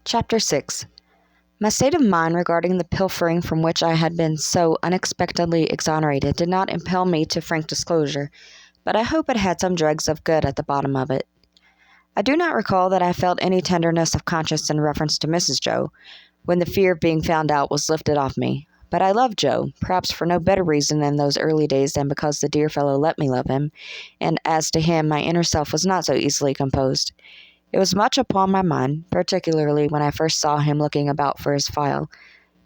Chapter 6. My state of mind regarding the pilfering from which I had been so unexpectedly exonerated did not impel me to frank disclosure, but I hope it had some dregs of good at the bottom of it. I do not recall that I felt any tenderness of conscience in reference to Mrs. Joe, when the fear of being found out was lifted off me. But I loved Joe, perhaps for no better reason in those early days than because the dear fellow let me love him, and as to him my inner self was not so easily composed. It was much upon my mind, particularly when I first saw him looking about for his file,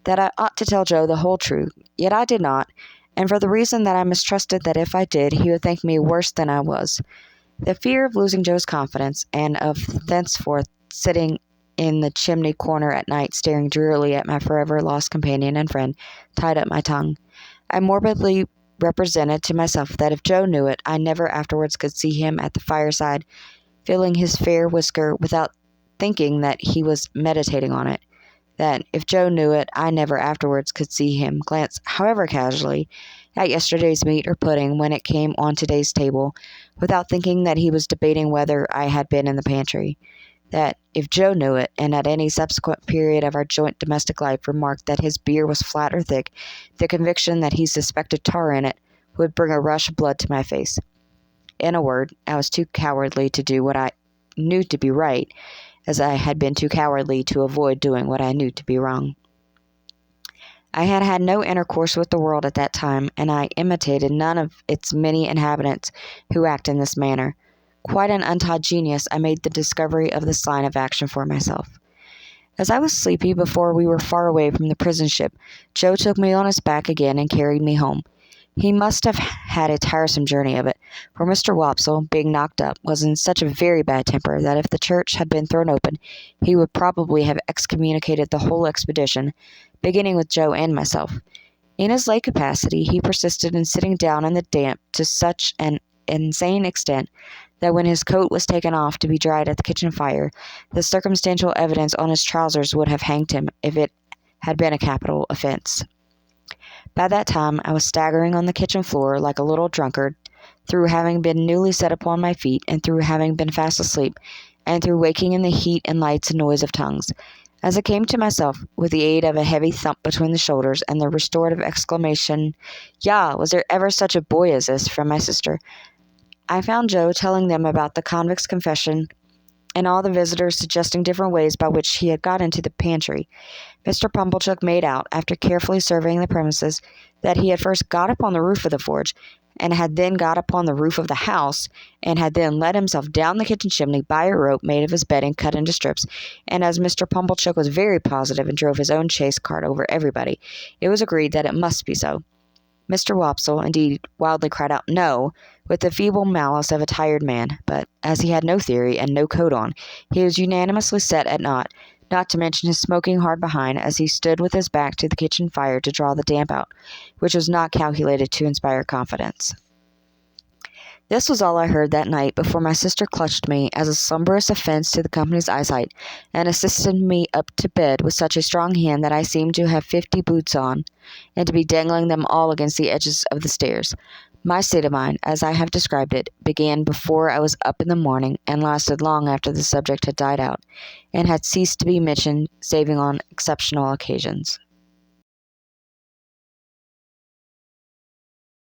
that I ought to tell Joe the whole truth, yet I did not, and for the reason that I mistrusted that if I did, he would think me worse than I was. The fear of losing Joe's confidence, and of thenceforth sitting in the chimney corner at night staring drearily at my forever lost companion and friend, tied up my tongue. I morbidly represented to myself that if Joe knew it, I never afterwards could see him at the fireside, feeling his fair whisker without thinking that he was meditating on it. That, if Joe knew it, I never afterwards could see him glance, however casually, at yesterday's meat or pudding when it came on today's table, without thinking that he was debating whether I had been in the pantry. That, if Joe knew it, and at any subsequent period of our joint domestic life remarked that his beer was flat or thick, the conviction that he suspected tar in it would bring a rush of blood to my face. In a word, I was too cowardly to do what I knew to be right, as I had been too cowardly to avoid doing what I knew to be wrong. I had had no intercourse with the world at that time, and I imitated none of its many inhabitants who act in this manner. Quite an untaught genius, I made the discovery of this line of action for myself. As I was sleepy before we were far away from the prison ship, Joe took me on his back again and carried me home. He must have had a tiresome journey of it, for Mr. Wopsle, being knocked up, was in such a very bad temper that if the church had been thrown open, he would probably have excommunicated the whole expedition, beginning with Joe and myself. In his lay capacity, he persisted in sitting down in the damp to such an insane extent that when his coat was taken off to be dried at the kitchen fire, the circumstantial evidence on his trousers would have hanged him if it had been a capital offense. By that time I was staggering on the kitchen floor like a little drunkard, through having been newly set upon my feet, and through having been fast asleep, and through waking in the heat and lights and noise of tongues. As I came to myself, with the aid of a heavy thump between the shoulders and the restorative exclamation, "Yah, was there ever such a boy as this?" from my sister, I found Joe telling them about the convict's confession, and all the visitors suggesting different ways by which he had got into the pantry. Mr. Pumblechook made out, after carefully surveying the premises, that he had first got up on the roof of the forge, and had then got upon the roof of the house, and had then let himself down the kitchen chimney by a rope made of his bedding cut into strips, and as Mr. Pumblechook was very positive and drove his own chaise cart over everybody, it was agreed that it must be so. Mr. Wopsle, indeed, wildly cried out "No," with the feeble malice of a tired man, but, as he had no theory and no coat on, he was unanimously set at naught, not to mention his smoking hard behind as he stood with his back to the kitchen fire to draw the damp out, which was not calculated to inspire confidence. This was all I heard that night before my sister clutched me as a slumberous offense to the company's eyesight, and assisted me up to bed with such a strong hand that I seemed to have 50 boots on, and to be dangling them all against the edges of the stairs. My state of mind, as I have described it, began before I was up in the morning, and lasted long after the subject had died out, and had ceased to be mentioned saving on exceptional occasions.